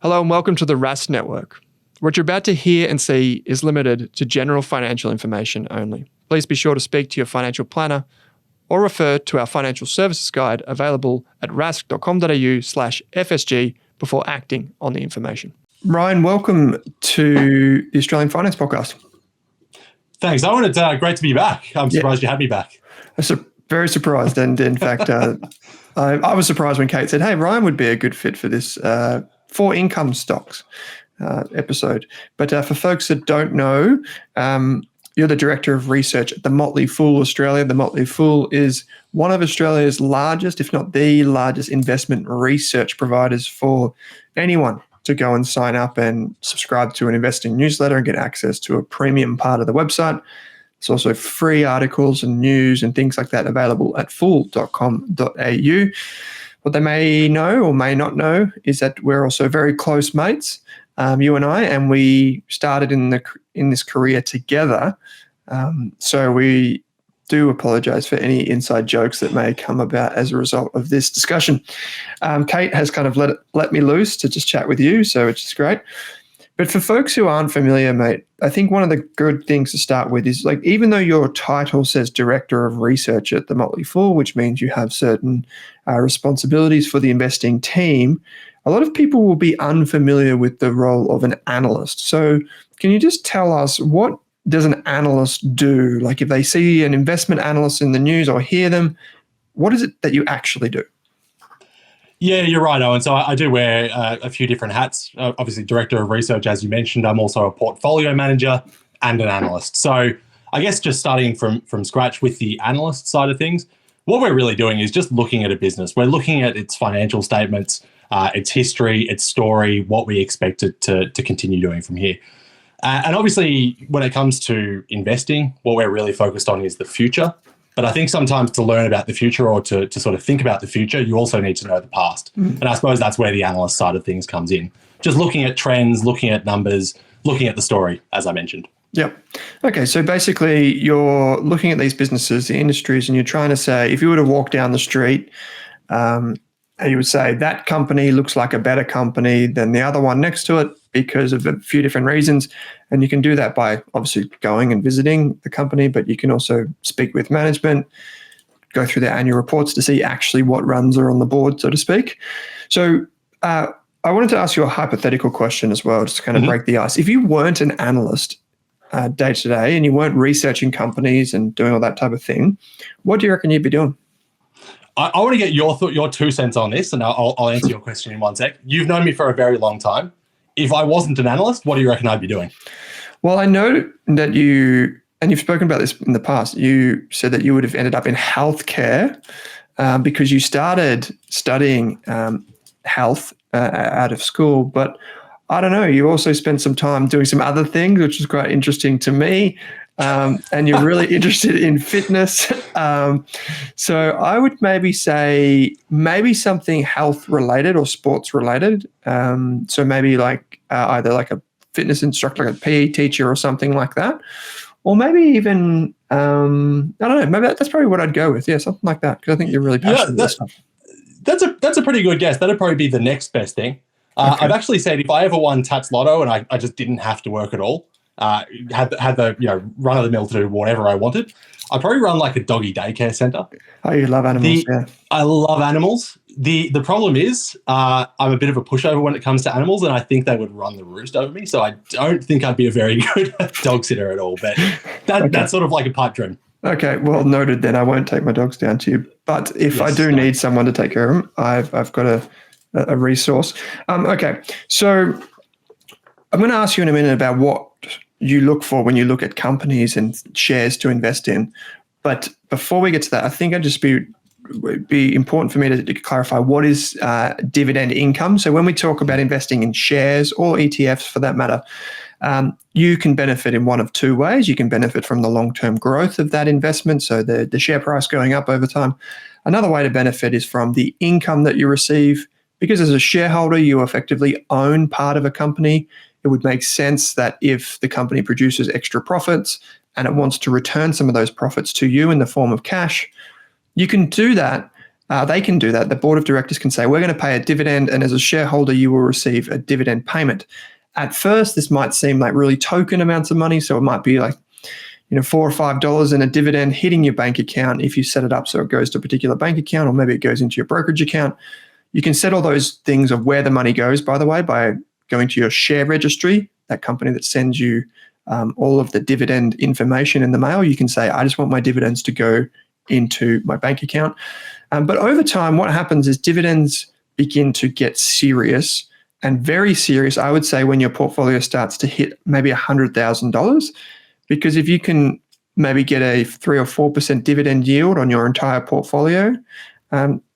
Hello and welcome to the Rask Network. What you're about to hear and see is limited to general financial information only. Please be sure to speak to your financial planner or refer to our financial services guide available at rask.com.au/FSG before acting on the information. Ryan, welcome to the Australian Finance Podcast. Thanks, Owen. It's great to be back. I'm surprised you had me back. I'm very surprised. And in fact, I was surprised when Kate said, hey, Ryan would be a good fit for this for income stocks episode. But for folks that don't know, you're the Director of Research at the Motley Fool Australia. The Motley Fool is one of Australia's largest, if not the largest, investment research providers for anyone to go and sign up and subscribe to an investing newsletter and get access to a premium part of the website. There's also free articles and news and things like that available at fool.com.au. What they may know or may not know is that we're also very close mates, you and I, and we started in this career together. So we do apologize for any inside jokes that may come about as a result of this discussion. Kate has kind of let me loose to just chat with you, so which is great. But for folks who aren't familiar, mate, I think one of the good things to start with is, like, even though your title says Director of Research at the Motley Fool, which means you have certain responsibilities for the investing team, a lot of people will be unfamiliar with the role of an analyst. So can you just tell us, what does an analyst do? Like, if they see an investment analyst in the news or hear them, what is it that you actually do? Yeah, you're right, Owen. So I do wear a few different hats. Obviously, Director of Research, as you mentioned. I'm also a portfolio manager and an analyst. So I guess just starting from scratch with the analyst side of things, what we're really doing is just looking at a business. We're looking at its financial statements, its history, its story, what we expect it to continue doing from here. And obviously, when it comes to investing, what we're really focused on is the future. But I think sometimes to learn about the future or to sort of think about the future, you also need to know the past. And I suppose that's where the analyst side of things comes in. Just looking at trends, looking at numbers, looking at the story, as I mentioned. Yep. Okay, so basically you're looking at these businesses, the industries, and you're trying to say, if you were to walk down the street, you would say that company looks like a better company than the other one next to it because of a few different reasons. And you can do that by obviously going and visiting the company, but you can also speak with management, go through their annual reports to see actually what runs are on the board, so to speak. So I wanted to ask you a hypothetical question as well, just to kind of break the ice. If you weren't an analyst day to day and you weren't researching companies and doing all that type of thing, what do you reckon you'd be doing? I want to get your 2 cents on this, and I'll answer your question in one sec. You've known me for a very long time. If I wasn't an analyst, what do you reckon I'd be doing? Well, I know that you've spoken about this in the past, you said that you would have ended up in healthcare because you started studying health out of school. But I don't know, you also spent some time doing some other things, which is quite interesting to me. And you're really interested in fitness. So I would maybe say something health related or sports related. So maybe like either like a fitness instructor, like a PE teacher or something like that. Or maybe even, I don't know, maybe that's probably what I'd go with. Yeah, something like that. Because I think you're really passionate about stuff. That's a pretty good guess. That'd probably be the next best thing. Okay. I've actually said if I ever won Tats Lotto and I just didn't have to work at all, had the run of the mill to do whatever I wanted, I'd probably run like a doggy daycare center. Oh, you love animals, yeah. I love animals. The problem is I'm a bit of a pushover when it comes to animals, and I think they would run the roost over me. So I don't think I'd be a very good dog sitter at all. But that's sort of like a pipe dream. Okay, well noted. Then I won't take my dogs down to you. But if I do need someone to take care of them, I've got a resource. Okay, so I'm going to ask you in a minute about what you look for when you look at companies and shares to invest in. But before we get to that, I think it'd just be important for me to clarify what is dividend income. So when we talk about investing in shares or ETFs for that matter, you can benefit in one of two ways. You can benefit from the long-term growth of that investment, so the share price going up over time. Another way to benefit is from the income that you receive, because as a shareholder, you effectively own part of a company. It would make sense that if the company produces extra profits and it wants to return some of those profits to you in the form of cash, you can do that they can do that. The board of directors can say, we're going to pay a dividend, and as a shareholder, you will receive a dividend payment. At first, this might seem like really token amounts of money. So it might be like, $4 or $5 in a dividend hitting your bank account if you set it up so it goes to a particular bank account, or maybe it goes into your brokerage account. You can set all those things of where the money goes, by the way, by going to your share registry, that company that sends you all of the dividend information in the mail. You can say, I just want my dividends to go into my bank account. But over time, what happens is dividends begin to get serious, and very serious, I would say, when your portfolio starts to hit maybe $100,000. Because if you can maybe get a 3 or 4% dividend yield on your entire portfolio,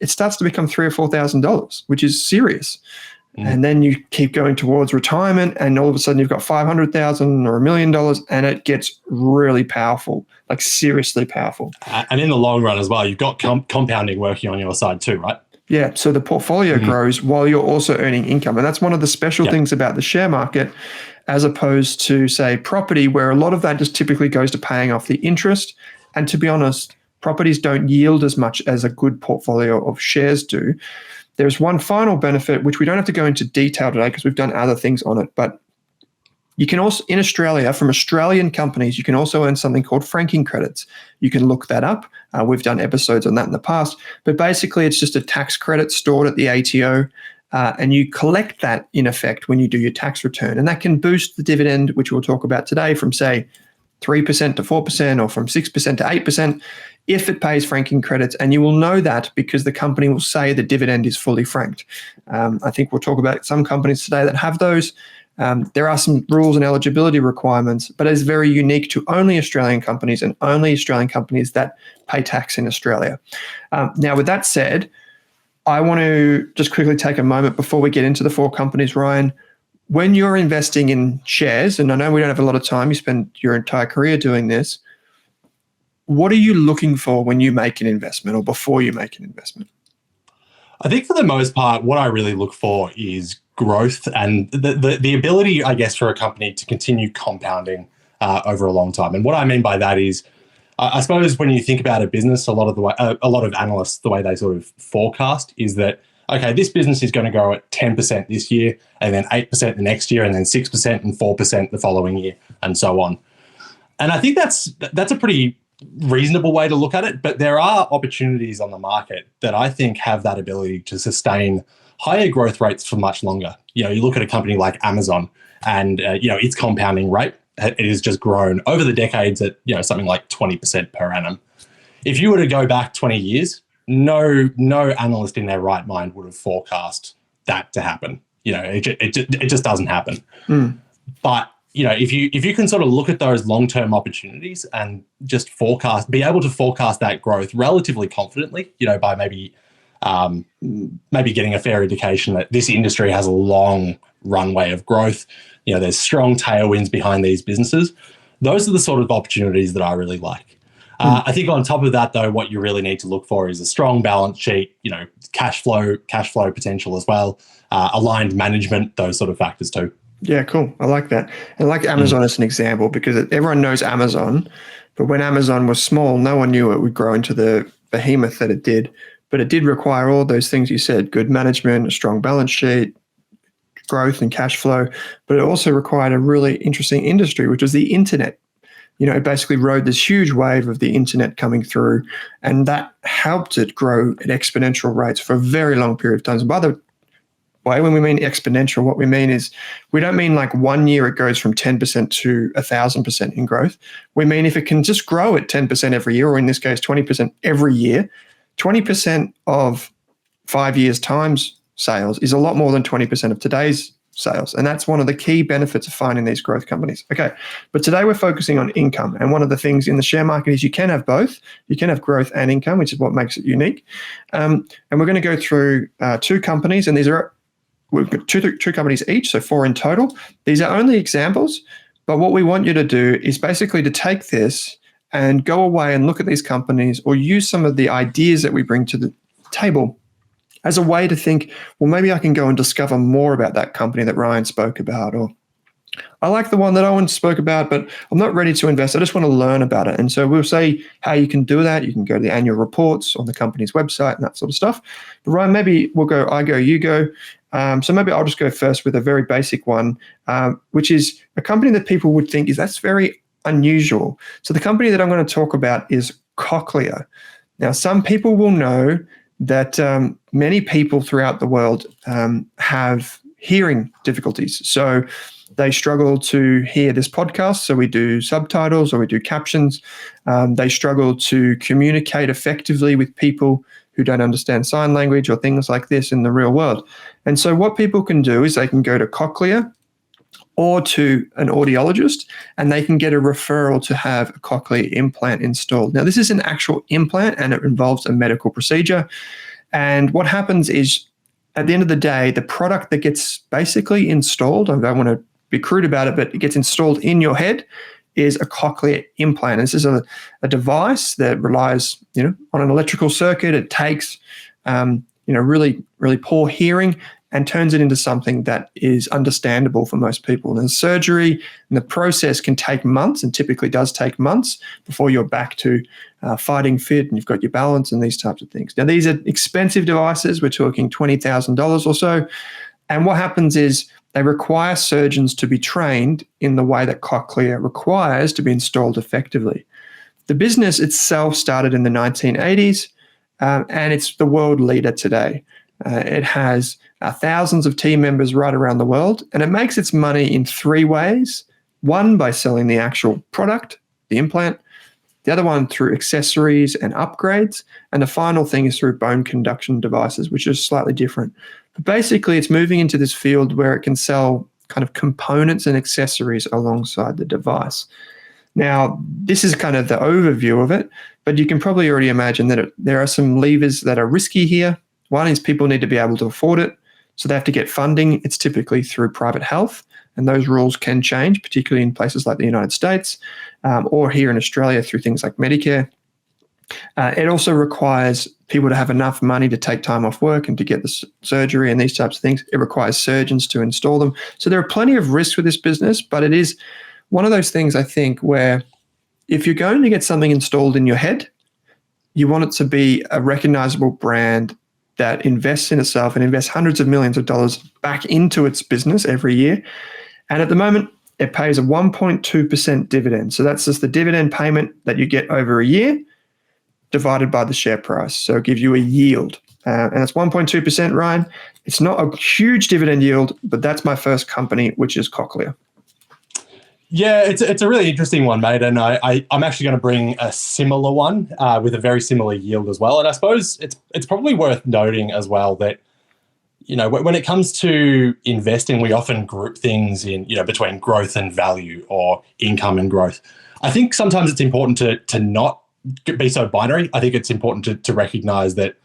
it starts to become $3,000 or $4,000, which is serious. And then you keep going towards retirement, and all of a sudden you've got $500,000 or $1 million, and it gets really powerful, like seriously powerful. And in the long run as well, you've got compounding working on your side too, right? Yeah, so the portfolio grows while you're also earning income. And that's one of the special things about the share market, as opposed to, say, property, where a lot of that just typically goes to paying off the interest. And to be honest, properties don't yield as much as a good portfolio of shares do. There's one final benefit, which we don't have to go into detail today because we've done other things on it, but you can also, in Australia, from Australian companies, you can also earn something called franking credits. You can look that up. We've done episodes on that in the past. But basically, it's just a tax credit stored at the ATO, and you collect that, in effect, when you do your tax return. And that can boost the dividend, which we'll talk about today, from, say, 3% to 4%, or from 6% to 8%, if it pays franking credits. And you will know that because the company will say the dividend is fully franked. I think we'll talk about some companies today that have those. There are some rules and eligibility requirements, but it's very unique to only Australian companies and only Australian companies that pay tax in Australia. Now, with that said, I want to just quickly take a moment before we get into the 4 companies, Ryan. When you're investing in shares, and I know we don't have a lot of time, you spend your entire career doing this, what are you looking for when you make an investment or before you make an investment? I think for the most part, what I really look for is growth and the ability, I guess, for a company to continue compounding over a long time. And what I mean by that is, I suppose when you think about a business, a lot of analysts, the way they sort of forecast is that, okay, this business is going to grow at 10% this year, and then 8% the next year, and then 6% and 4% the following year, and so on. And I think that's a pretty reasonable way to look at it, but there are opportunities on the market that I think have that ability to sustain higher growth rates for much longer. You look at a company like Amazon, and its compounding rate, it has just grown over the decades at something like 20% per annum. If you were to go back 20 years, no analyst in their right mind would have forecast that to happen. It just doesn't happen. But if you can sort of look at those long-term opportunities and just be able to forecast that growth relatively confidently, by maybe getting a fair indication that this industry has a long runway of growth, there's strong tailwinds behind these businesses. Those are the sort of opportunities that I really like. I think on top of that, though, what you really need to look for is a strong balance sheet, cash flow potential as well, aligned management, those sort of factors too. Yeah, cool. I like that. And like Amazon as an example, because everyone knows Amazon, but when Amazon was small, no one knew it would grow into the behemoth that it did. But it did require all those things you said: good management, a strong balance sheet, growth and cash flow. But it also required a really interesting industry, which was the internet. It basically rode this huge wave of the internet coming through, and that helped it grow at exponential rates for a very long period of time. And by the way, when we mean exponential, what we mean is, we don't mean like 1 year it goes from 10% to 1,000% in growth. We mean if it can just grow at 10% every year, or in this case 20% every year, 20% of 5 years times sales is a lot more than 20% of today's sales. And that's one of the key benefits of finding these growth companies. Okay, but today we're focusing on income. And one of the things in the share market is you can have both. You can have growth and income, which is what makes it unique. And we're going to go through 2 companies, and we've got two companies each, so 4 in total. These are only examples, but what we want you to do is basically to take this and go away and look at these companies, or use some of the ideas that we bring to the table as a way to think, well, maybe I can go and discover more about that company that Ryan spoke about, or I like the one that Owen spoke about, but I'm not ready to invest. I just want to learn about it. And so we'll say how you can do that. You can go to the annual reports on the company's website and that sort of stuff. But Ryan, maybe we'll go, I go, you go. So maybe I'll just go first with a very basic one, which is a company that people would think that's very unusual. So the company that I'm going to talk about is Cochlear. Now, some people will know that many people throughout the world have hearing difficulties. So they struggle to hear this podcast, so we do subtitles or we do captions. They struggle to communicate effectively with people who don't understand sign language or things like this in the real world. And so what people can do is they can go to Cochlear or to an audiologist, and they can get a referral to have a cochlear implant installed. Now, this is an actual implant, and it involves a medical procedure. And what happens is, at the end of the day, the product that gets basically installed, I don't want to be crude about it, but it gets installed in your head, is a cochlear implant. This is a device that relies, on an electrical circuit. It takes, really, really poor hearing and turns it into something that is understandable for most people. And the surgery and the process can take months, and typically does take months before you're back to fighting fit and you've got your balance and these types of things. Now, these are expensive devices. We're talking $20,000 or so. And what happens is they require surgeons to be trained in the way that Cochlear requires to be installed effectively. The business itself started in the 1980s, and it's the world leader today. It has thousands of team members right around the world, and it makes its money in three ways. One, by selling the actual product, the implant. The other one through accessories and upgrades. And the final thing is through bone conduction devices, which is slightly different. But basically, it's moving into this field where it can sell kind of components and accessories alongside the device. Now, this is kind of the overview of it, but you can probably already imagine that there are some levers that are risky here. One is people need to be able to afford it, so they have to get funding. It's typically through private health, and those rules can change, particularly in places like the United States or here in Australia through things like Medicare. It also requires people to have enough money to take time off work and to get the surgery and these types of things. It requires surgeons to install them. So there are plenty of risks with this business, but it is one of those things, I think, where if you're going to get something installed in your head, you want it to be a recognizable brand that invests in itself and invests hundreds of millions of dollars back into its business every year. And at the moment, it pays a 1.2% dividend. So that's just the dividend payment that you get over a year divided by the share price. So it gives you a yield. And it's 1.2%, Ryan. It's not a huge dividend yield, but that's my first company, which is Cochlear. Yeah, it's a really interesting one, mate. And I'm actually going to bring a similar one with a very similar yield as well. And I suppose it's probably worth noting as well that, when it comes to investing, we often group things in, between growth and value or income and growth. I think sometimes it's important to not be so binary. I think it's important to recognize that,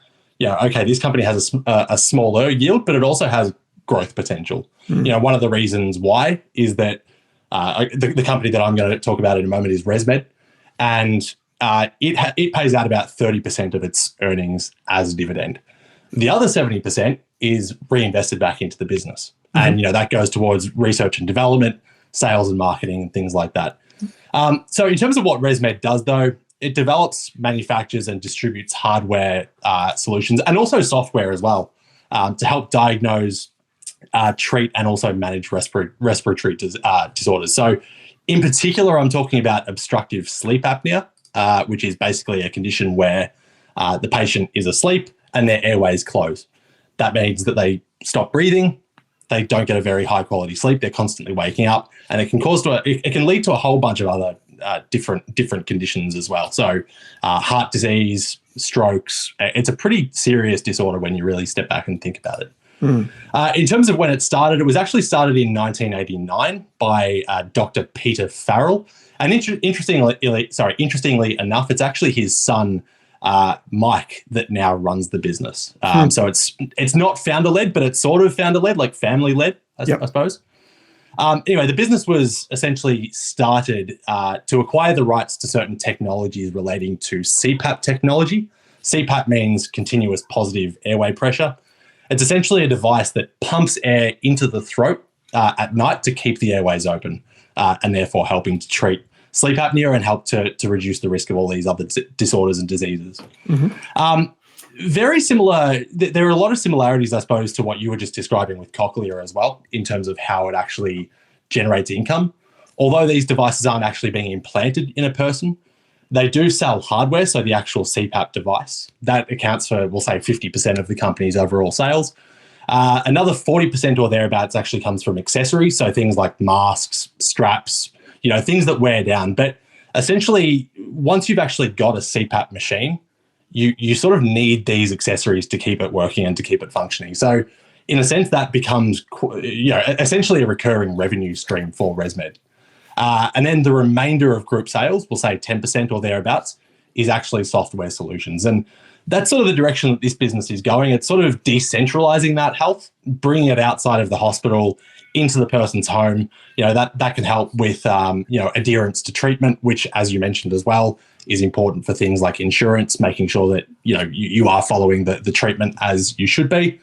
okay, this company has a smaller yield, but it also has growth potential. One of the reasons why is that the company that I'm going to talk about in a moment is ResMed, and it pays out about 30% of its earnings as a dividend. The other 70% is reinvested back into the business. And, that goes towards research and development, sales and marketing and things like that. So in terms of what ResMed does, though, it develops, manufactures and distributes hardware solutions and also software as well to help diagnose, treat and also manage respiratory disorders. So in particular, I'm talking about obstructive sleep apnea, which is basically a condition where the patient is asleep and their airways close. That means that they stop breathing, they don't get a very high quality sleep, they're constantly waking up, and it can lead to a whole bunch of other different conditions as well. So heart disease, strokes, it's a pretty serious disorder when you really step back and think about it. In terms of when it started, it was actually started in 1989 by Dr. Peter Farrell. And interestingly enough, it's actually his son, Mike, that now runs the business. So it's not founder-led, but it's sort of founder-led, like family-led, I suppose. Anyway, the business was essentially started to acquire the rights to certain technologies relating to CPAP technology. CPAP means continuous positive airway pressure. It's essentially a device that pumps air into the throat at night to keep the airways open, and therefore helping to treat sleep apnea and help to reduce the risk of all these other disorders and diseases. Very similar. There are a lot of similarities, I suppose, to what you were just describing with Cochlear as well, in terms of how it actually generates income. Although these devices aren't actually being implanted in a person, they do sell hardware, so the actual CPAP device. That accounts for, we'll say, 50% of the company's overall sales. Another 40% or thereabouts actually comes from accessories, so things like masks, straps, things that wear down. But essentially, once you've actually got a CPAP machine, you sort of need these accessories to keep it working and to keep it functioning. So in a sense, that becomes essentially a recurring revenue stream for ResMed. And then the remainder of group sales, we'll say 10% or thereabouts, is actually software solutions. And that's sort of the direction that this business is going. It's sort of decentralizing that health, bringing it outside of the hospital into the person's home. That can help with adherence to treatment, which, as you mentioned as well, is important for things like insurance, making sure that you are following the treatment as you should be.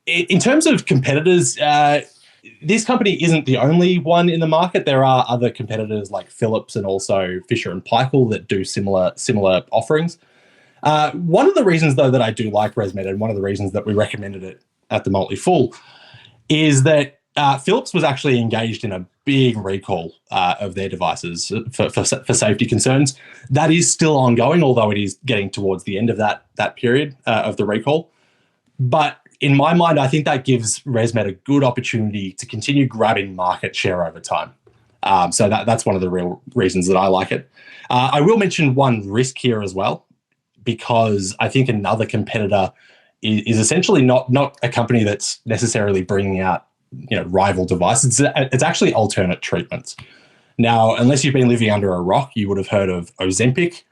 In terms of competitors, this company isn't the only one in the market. There are other competitors like Philips and also Fisher and Paykel that do similar offerings. One of the reasons, though, that I do like ResMed, and one of the reasons that we recommended it at the Multi Full, is that Philips was actually engaged in a big recall of their devices for safety concerns. That is still ongoing, although it is getting towards the end of that period of the recall. But in my mind, I think that gives ResMed a good opportunity to continue grabbing market share over time. So that's one of the real reasons that I like it. I will mention one risk here as well, because I think another competitor is essentially not a company that's necessarily bringing out rival devices. It's actually alternate treatments. Now, unless you've been living under a rock, you would have heard of Ozempic,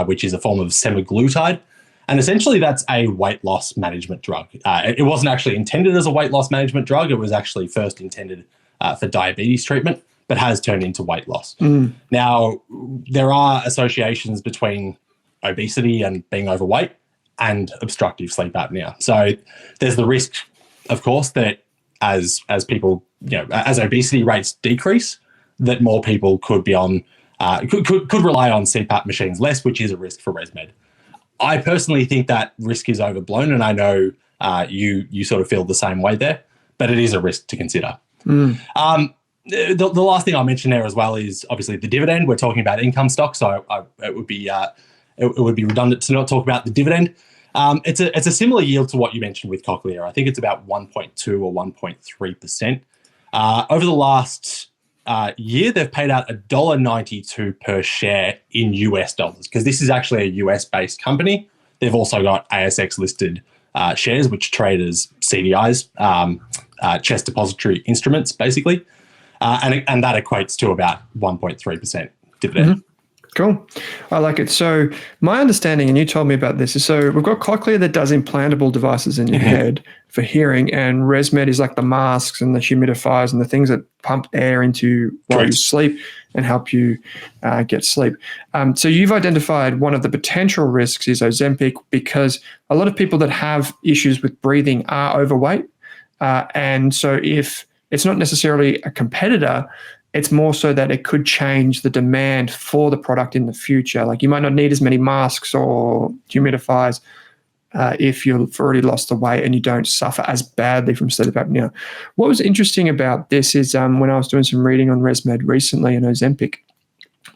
which is a form of semaglutide. And essentially, that's a weight loss management drug. It wasn't actually intended as a weight loss management drug. It was actually first intended for diabetes treatment, but has turned into weight loss. Now, there are associations between obesity and being overweight and obstructive sleep apnea. So there's the risk, of course, that as people, as obesity rates decrease, that more people could be on, could rely on CPAP machines less, which is a risk for ResMed. I personally think that risk is overblown, and I know you sort of feel the same way there, but it is a risk to consider. The last thing I'll mention there as well is obviously the dividend. We're talking about income stock, so it would be redundant to not talk about the dividend. It's a similar yield to what you mentioned with Cochlear. I think it's about 1.2 or 1.3%. Over the last year, they've paid out $1.92 per share in US dollars, because this is actually a US-based company. They've also got ASX-listed shares, which trade as CDIs, chest depository instruments, basically. And that equates to about 1.3% dividend. Cool. I like it. So my understanding, and you told me about this, is so we've got Cochlear that does implantable devices in your head for hearing, and ResMed is like the masks and the humidifiers and the things that pump air into while you sleep and help you get sleep. So you've identified one of the potential risks is Ozempic, because a lot of people that have issues with breathing are overweight. And so if it's not necessarily a competitor, it's more so that it could change the demand for the product in the future. Like you might not need as many masks or humidifiers if you've already lost the weight and you don't suffer as badly from sleep apnea. What was interesting about this is when I was doing some reading on ResMed recently and Ozempic,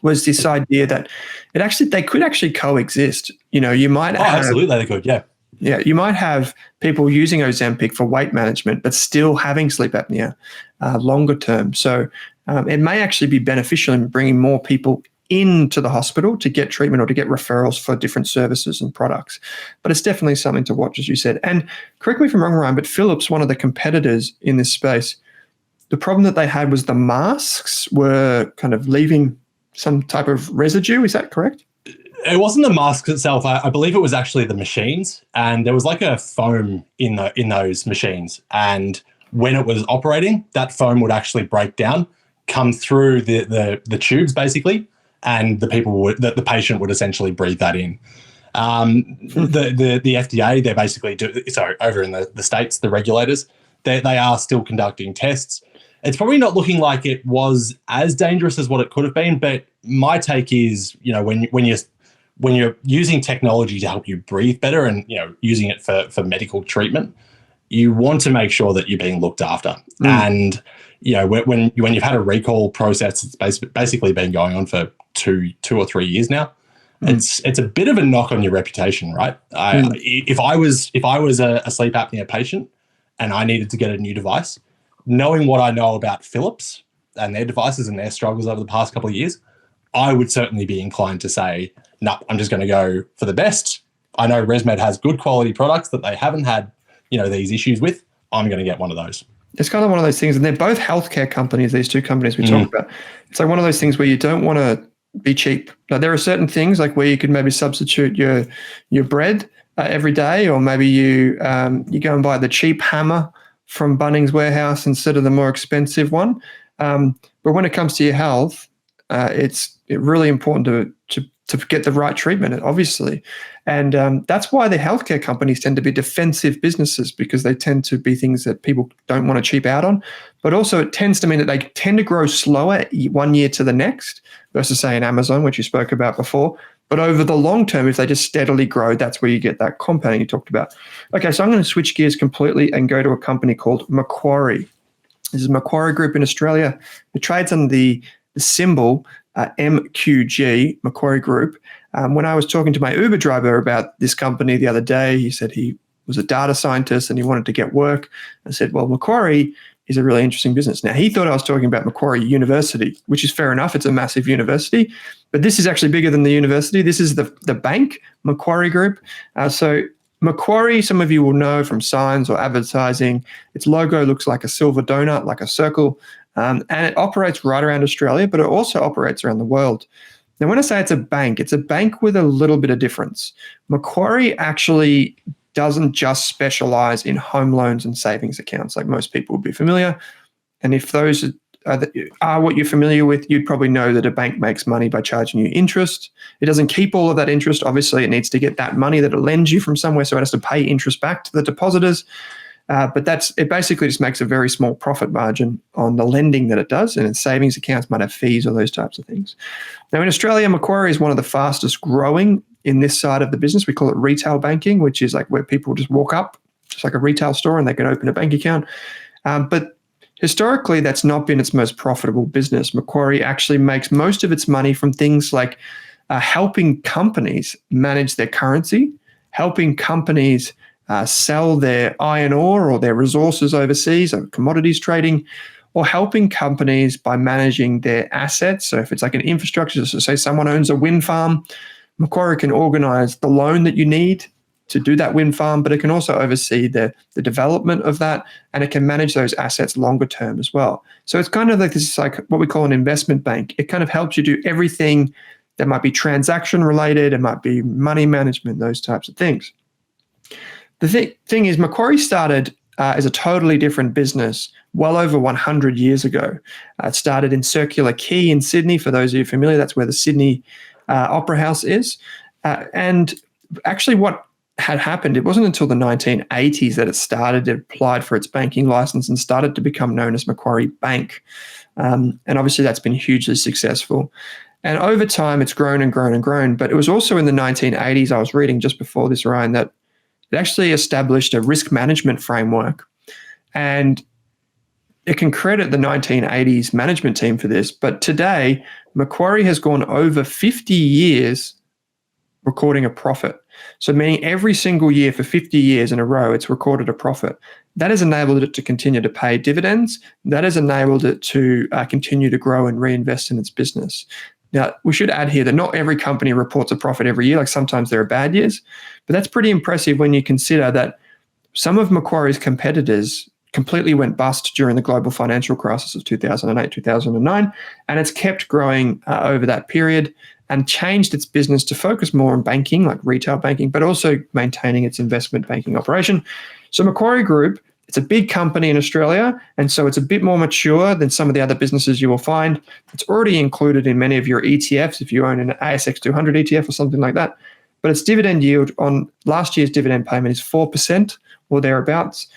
was this idea that they could actually coexist. You might have, absolutely they could, yeah. Yeah, you might have people using Ozempic for weight management, but still having sleep apnea longer term. So it may actually be beneficial in bringing more people into the hospital to get treatment or to get referrals for different services and products. But it's definitely something to watch, as you said. And correct me if I'm wrong, Ryan, but Philips, one of the competitors in this space, the problem that they had was the masks were kind of leaving some type of residue. Is that correct? It wasn't the masks itself. I believe it was actually the machines, and there was like a foam in those machines. And when it was operating, that foam would actually break down, come through the tubes basically, and the patient would essentially breathe that in. The FDA, they're basically over in the States, the regulators, they are still conducting tests. It's probably not looking like it was as dangerous as what it could have been, but my take is, when you're using technology to help you breathe better and, using it for medical treatment, you want to make sure that you're being looked after. And, when you've had a recall process, it's basically been going on for two or 3 years now. It's a bit of a knock on your reputation, right? If I was a sleep apnea patient and I needed to get a new device, knowing what I know about Philips and their devices and their struggles over the past couple of years, I would certainly be inclined to say, no, I'm just going to go for the best. I know ResMed has good quality products that they haven't had, these issues with. I'm going to get one of those. It's kind of one of those things, and they're both healthcare companies, these two companies we talk about. It's like one of those things where you don't want to be cheap. Now, there are certain things like where you could maybe substitute your bread every day, or maybe you go and buy the cheap hammer from Bunnings Warehouse instead of the more expensive one. But when it comes to your health, it's really important to get the right treatment, obviously. And that's why the healthcare companies tend to be defensive businesses, because they tend to be things that people don't want to cheap out on. But also it tends to mean that they tend to grow slower 1 year to the next versus, say, in Amazon, which you spoke about before. But over the long term, if they just steadily grow, that's where you get that compounding you talked about. Okay, so I'm going to switch gears completely and go to a company called Macquarie. This is Macquarie Group in Australia. It trades under the symbol MQG, Macquarie Group. When I was talking to my Uber driver about this company the other day, he said he was a data scientist and he wanted to get work. I said, well, Macquarie is a really interesting business. Now, he thought I was talking about Macquarie University, which is fair enough. It's a massive university, but this is actually bigger than the university. This is the bank, Macquarie Group. So Macquarie, some of you will know from signs or advertising, its logo looks like a silver donut, like a circle, and it operates right around Australia, but it also operates around the world. Now, when I say it's a bank with a little bit of difference. Macquarie actually doesn't just specialize in home loans and savings accounts like most people would be familiar. And if those are what you're familiar with, you'd probably know that a bank makes money by charging you interest. It doesn't keep all of that interest. Obviously, it needs to get that money that it lends you from somewhere, so it has to pay interest back to the depositors. But it basically just makes a very small profit margin on the lending that it does, and its savings accounts might have fees or those types of things. Now, in Australia, Macquarie is one of the fastest growing in this side of the business. We call it retail banking, which is like where people just walk up, just like a retail store, and they can open a bank account. But historically, that's not been its most profitable business. Macquarie actually makes most of its money from things like helping companies manage their currency, helping companies sell their iron ore or their resources overseas, or commodities trading, or helping companies by managing their assets. So if it's like an infrastructure, so say someone owns a wind farm, Macquarie can organize the loan that you need to do that wind farm, but it can also oversee the development of that, and it can manage those assets longer term as well. So it's kind of like this is like what we call an investment bank. It kind of helps you do everything that might be transaction related, it might be money management, those types of things. The thing is, Macquarie started as a totally different business well over 100 years ago. It started in Circular Quay in Sydney. For those of you familiar, that's where the Sydney Opera House is. And actually what had happened, it wasn't until the 1980s that it started, it applied for its banking license and started to become known as Macquarie Bank. And obviously that's been hugely successful. And over time, it's grown and grown and grown. But it was also in the 1980s, I was reading just before this, Ryan, that it actually established a risk management framework. And it can credit the 1980s management team for this. But today, Macquarie has gone over 50 years recording a profit. So meaning every single year for 50 years in a row, it's recorded a profit. That has enabled it to continue to pay dividends. That has enabled it to continue to grow and reinvest in its business. Now, we should add here that not every company reports a profit every year. Like sometimes there are bad years, but that's pretty impressive when you consider that some of Macquarie's competitors completely went bust during the global financial crisis of 2008, 2009, and it's kept growing over that period and changed its business to focus more on banking, like retail banking, but also maintaining its investment banking operation. So Macquarie Group, it's a big company in Australia, and so it's a bit more mature than some of the other businesses you will find. It's already included in many of your ETFs if you own an ASX 200 ETF or something like that. But its dividend yield on last year's dividend payment is 4% or thereabouts.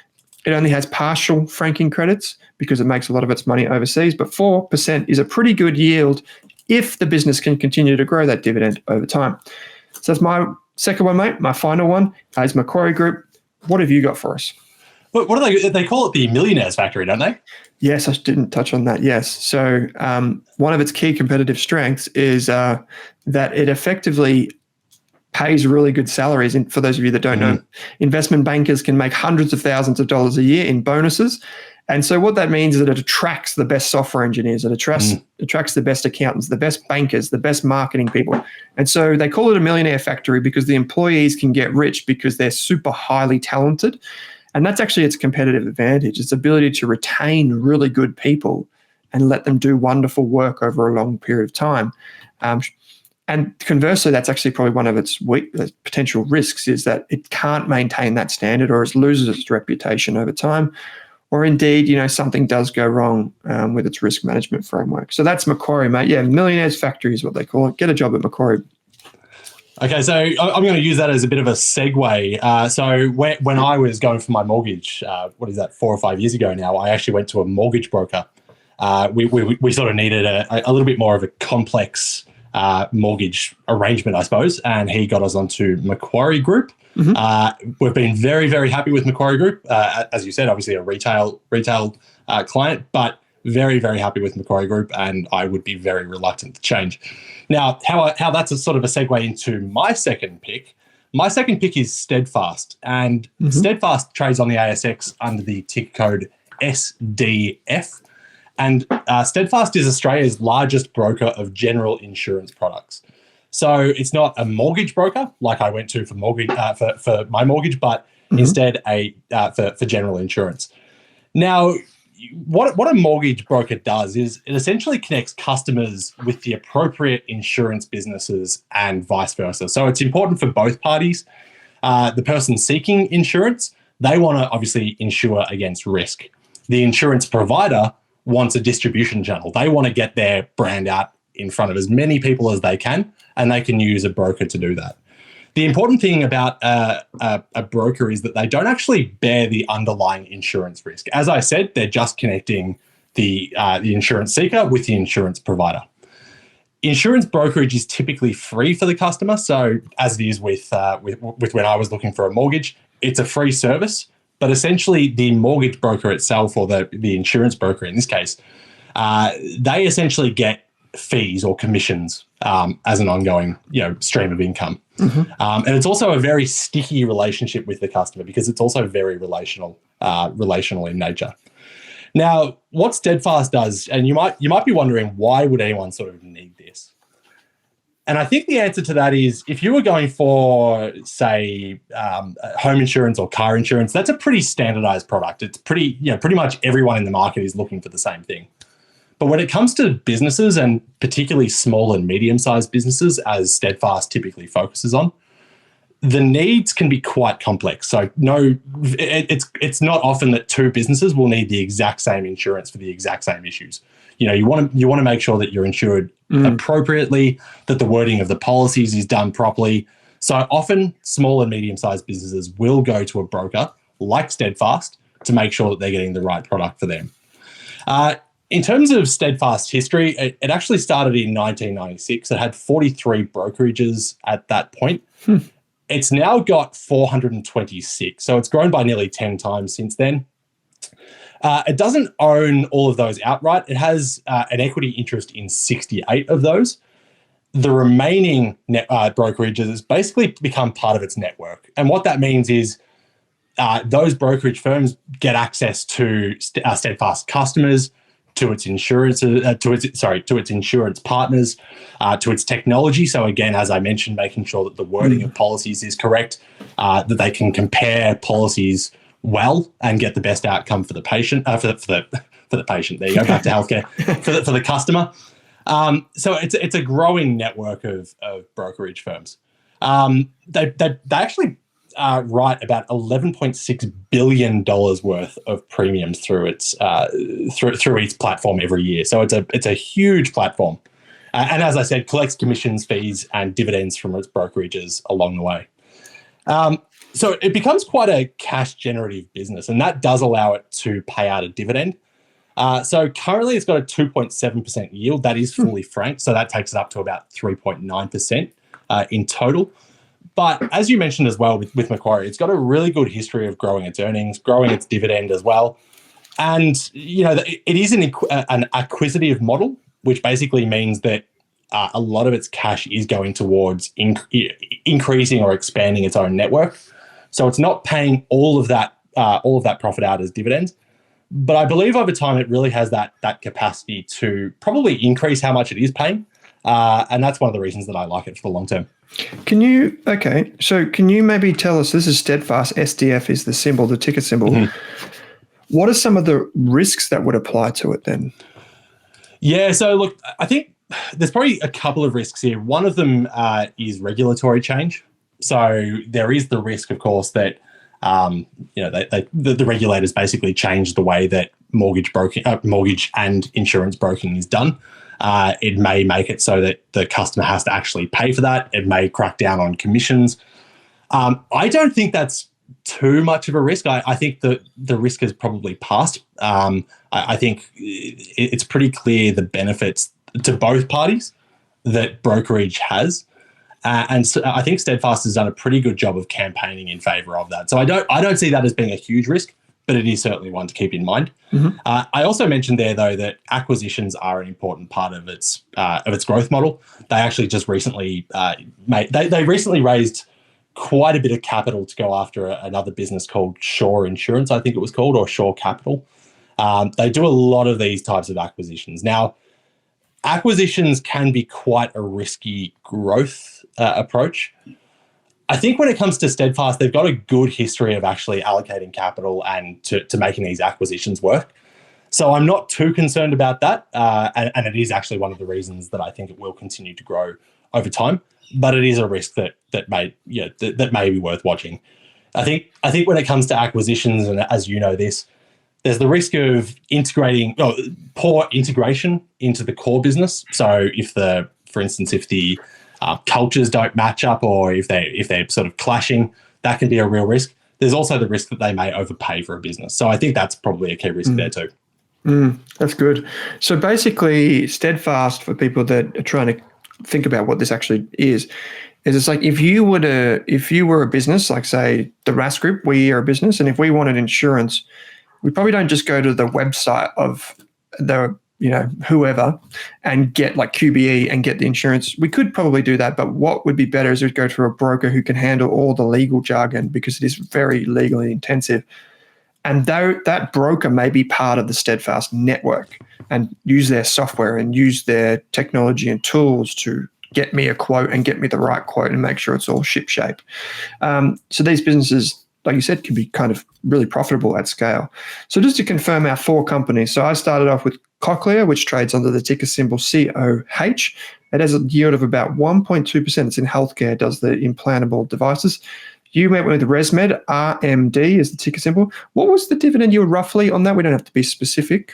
It only has partial franking credits because it makes a lot of its money overseas, but 4% is a pretty good yield if the business can continue to grow that dividend over time. So that's my second one, mate. My final one is Macquarie Group. What have you got for us? What do they call it? The Millionaires Factory, don't they? Yes, I didn't touch on that. Yes. So one of its key competitive strengths is that it effectively pays really good salaries. And for those of you that don't know, investment bankers can make hundreds of thousands of dollars a year in bonuses. And so what that means is that it attracts the best software engineers, it attracts the best accountants, the best bankers, the best marketing people. And so they call it a millionaire factory because the employees can get rich because they're super highly talented. And that's actually its competitive advantage, its ability to retain really good people and let them do wonderful work over a long period of time. And conversely, that's actually probably one of its potential risks, is that it can't maintain that standard, or it loses its reputation over time, or indeed, something does go wrong with its risk management framework. So that's Macquarie, mate. Yeah, Millionaires Factory is what they call it. Get a job at Macquarie. Okay, so I'm going to use that as a bit of a segue. So when I was going for my mortgage, 4 or 5 years ago now, I actually went to a mortgage broker. We sort of needed a little bit more of a complex mortgage arrangement, I suppose, and he got us onto Macquarie Group. We've been very, very happy with Macquarie Group. As you said, obviously a retail client, but very, very happy with Macquarie Group, and I would be very reluctant to change. Now, how that's a sort of a segue into my second pick. My second pick is Steadfast, and Steadfast trades on the ASX under the ticker code SDF. And Steadfast is Australia's largest broker of general insurance products. So it's not a mortgage broker like I went to for mortgage for my mortgage, but instead for general insurance. Now, what a mortgage broker does is it essentially connects customers with the appropriate insurance businesses and vice versa. So it's important for both parties. The person seeking insurance, they want to obviously insure against risk. The insurance provider wants a distribution channel. They want to get their brand out in front of as many people as they can, and they can use a broker to do that. The important thing about a broker is that they don't actually bear the underlying insurance risk. As I said, they're just connecting the insurance seeker with the insurance provider. Insurance brokerage is typically free for the customer. So as it is with when I was looking for a mortgage, it's a free service. But essentially, the mortgage broker itself, or the insurance broker in this case, they essentially get fees or commissions as an ongoing stream of income. And it's also a very sticky relationship with the customer because it's also very relational in nature. Now, what Steadfast does, and you might be wondering, why would anyone sort of need this? And I think the answer to that is, if you were going for, say, home insurance or car insurance, that's a pretty standardized product. It's pretty much everyone in the market is looking for the same thing. But when it comes to businesses, and particularly small and medium-sized businesses, as Steadfast typically focuses on, the needs can be quite complex. So it's not often that two businesses will need the exact same insurance for the exact same issues. You want to make sure that you're insured appropriately, that the wording of the policies is done properly. So often small and medium-sized businesses will go to a broker like Steadfast to make sure that they're getting the right product for them. In terms of Steadfast history, it actually started in 1996. It had 43 brokerages at that point. It's now got 426, so it's grown by nearly 10 times since then. It doesn't own all of those outright. It has an equity interest in 68 of those. The remaining brokerages has basically become part of its network. And what that means is those brokerage firms get access to Steadfast customers, to its insurance, to its insurance partners, to its technology. So again, as I mentioned, making sure that the wording of policies is correct, that they can compare policies well and get the best outcome for the patient. For the patient, there you go, back to healthcare. for the customer. So it's a growing network of brokerage firms. They actually write about $11.6 billion worth of premiums through its platform every year. So it's a huge platform, and as I said, collects commissions, fees, and dividends from its brokerages along the way. So it becomes quite a cash generative business, and that does allow it to pay out a dividend. So currently it's got a 2.7% yield. That is fully franked. So that takes it up to about 3.9% in total. But as you mentioned as well with Macquarie, it's got a really good history of growing its earnings, growing its dividend as well. And, it is an acquisitive model, which basically means that a lot of its cash is going towards increasing or expanding its own network. So it's not paying all of that profit out as dividends. But I believe over time it really has that capacity to probably increase how much it is paying. And that's one of the reasons that I like it for the long term. Can you maybe tell us, this is Steadfast, SDF is the symbol, the ticker symbol. Mm-hmm. What are some of the risks that would apply to it then? Yeah, so look, I think there's probably a couple of risks here. One of them is regulatory change. So there is the risk, of course, that the regulators basically changed the way that mortgage and insurance broking is done. It may make it so that the customer has to actually pay for that. It may crack down on commissions. I don't think that's too much of a risk. I think that the risk has probably passed. I think it's pretty clear the benefits to both parties that brokerage has. And so I think Steadfast has done a pretty good job of campaigning in favour of that. So I don't see that as being a huge risk, but it is certainly one to keep in mind. Mm-hmm. I also mentioned there, though, that acquisitions are an important part of its growth model. They actually just recently they recently raised quite a bit of capital to go after another business called Shore Insurance, I think it was called, or Shore Capital. They do a lot of these types of acquisitions. Now, acquisitions can be quite a risky growth approach. I think when it comes to Steadfast, they've got a good history of actually allocating capital and to making these acquisitions work. So I'm not too concerned about that. And it is actually one of the reasons that I think it will continue to grow over time. But it is a risk that may be worth watching. I think when it comes to acquisitions, and as you know this, there's the risk of poor integration into the core business. So for instance, if the cultures don't match up, or if they're sort of clashing, that can be a real risk. There's also the risk that they may overpay for a business. So I think that's probably a key risk there too. That's good. So basically, Steadfast, for people that are trying to think about what this actually is it's like if you were a business, like say the Rask Group, we are a business, and if we wanted insurance, we probably don't just go to the website of the whoever and get like QBE and get the insurance. We could probably do that, but what would be better is we'd go to a broker who can handle all the legal jargon, because it is very legally intensive. And that broker may be part of the Steadfast network and use their software and use their technology and tools to get me a quote and get me the right quote and make sure it's all shipshape. So these businesses, like you said, can be kind of really profitable at scale. So just to confirm our 4 companies. So I started off with Cochlear, which trades under the ticker symbol COH. It has a yield of about 1.2%. It's in healthcare, does the implantable devices. You went with ResMed, RMD is the ticker symbol. What was the dividend yield roughly on that? We don't have to be specific.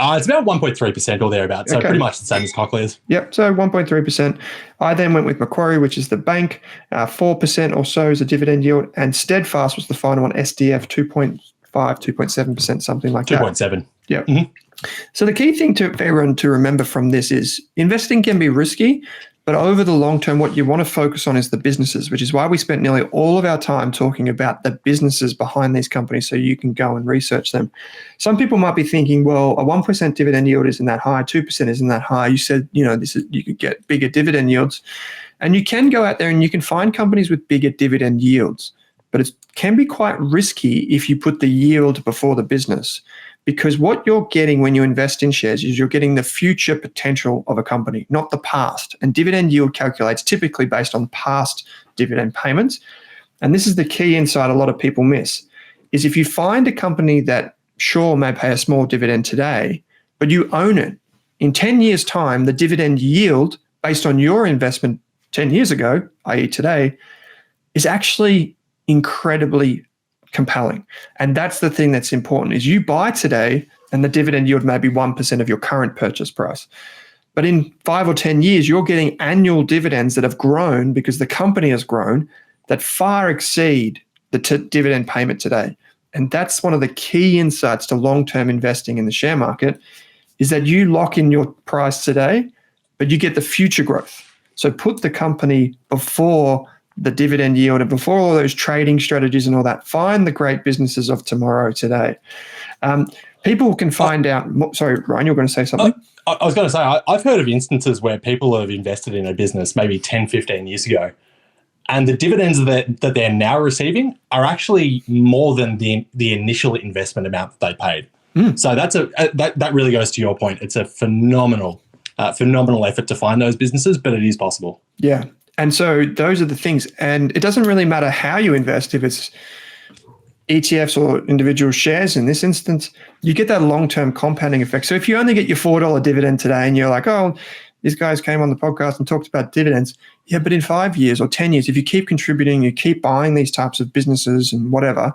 It's about 1.3% or thereabouts, so pretty much the same as Cochlear's. Yep, so 1.3%. I then went with Macquarie, which is the bank, 4% or so is a dividend yield, and Steadfast was the final one, SDF, 2.5, 2.7%, something like that. 2.7. Yep. Mm-hmm. So the key thing for everyone to remember from this is investing can be risky, but over the long term, what you want to focus on is the businesses, which is why we spent nearly all of our time talking about the businesses behind these companies so you can go and research them. Some people might be thinking, well, a 1% dividend yield isn't that high, 2% isn't that high. You said, you could get bigger dividend yields. And you can go out there and you can find companies with bigger dividend yields, but it can be quite risky if you put the yield before the business. Because what you're getting when you invest in shares is you're getting the future potential of a company, not the past. And dividend yield calculates typically based on past dividend payments. And this is the key insight a lot of people miss, is if you find a company that sure may pay a small dividend today, but you own it, in 10 years' time, the dividend yield based on your investment 10 years ago, i.e. today, is actually incredibly compelling. And that's the thing that's important, is you buy today and the dividend yield may be 1% of your current purchase price. But in 5 or 10 years, you're getting annual dividends that have grown because the company has grown that far exceed the dividend payment today. And that's one of the key insights to long-term investing in the share market, is that you lock in your price today, but you get the future growth. So put the company before the dividend yield and before all those trading strategies and all that. Find the great businesses of tomorrow today. People can find out. Sorry, Ryan, you were going to say something? I was going to say, I've heard of instances where people have invested in a business maybe 10, 15 years ago, and the dividends that they're now receiving are actually more than the initial investment amount that they paid. So that really goes to your point. It's a phenomenal effort to find those businesses, but it is possible. Yeah. And so those are the things. And it doesn't really matter how you invest, if it's ETFs or individual shares in this instance, you get that long-term compounding effect. So if you only get your $4 dividend today and you're like, oh, these guys came on the podcast and talked about dividends. Yeah, but in 5 years or 10 years, if you keep contributing, you keep buying these types of businesses and whatever,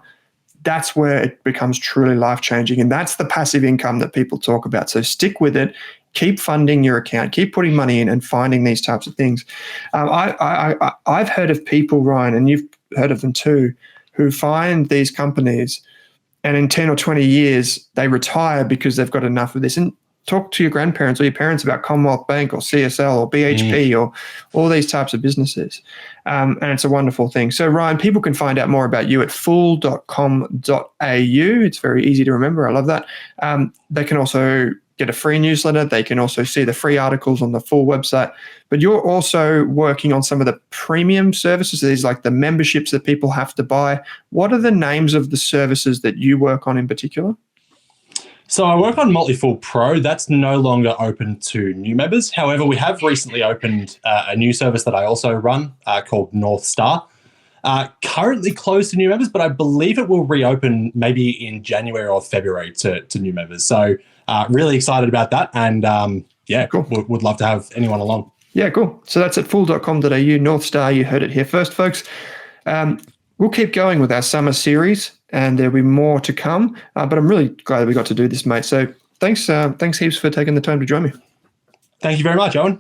that's where it becomes truly life-changing. And that's the passive income that people talk about. So stick with it. Keep funding your account. Keep putting money in and finding these types of things. I've heard of people, Ryan, and you've heard of them too, who find these companies and in 10 or 20 years, they retire because they've got enough of this. And talk to your grandparents or your parents about Commonwealth Bank or CSL or BHP or all these types of businesses. And it's a wonderful thing. So, Ryan, people can find out more about you at fool.com.au. It's very easy to remember. I love that. They can also get a free newsletter. They can also see the free articles on the Fool website. But you're also working on some of the premium services. These like the memberships that people have to buy. What are the names of the services that you work on in particular? So I work on Multi-Fool Pro. That's no longer open to new members. However, we have recently opened a new service that I also run called North Star. Currently closed to new members, but I believe it will reopen maybe in January or February to new members. So really excited about that. And cool. Would love to have anyone along. Yeah, cool. So that's at fool.com.au, North Star. You heard it here first, folks. We'll keep going with our summer series, and there'll be more to come. But I'm really glad that we got to do this, mate. So thanks heaps for taking the time to join me. Thank you very much, Owen.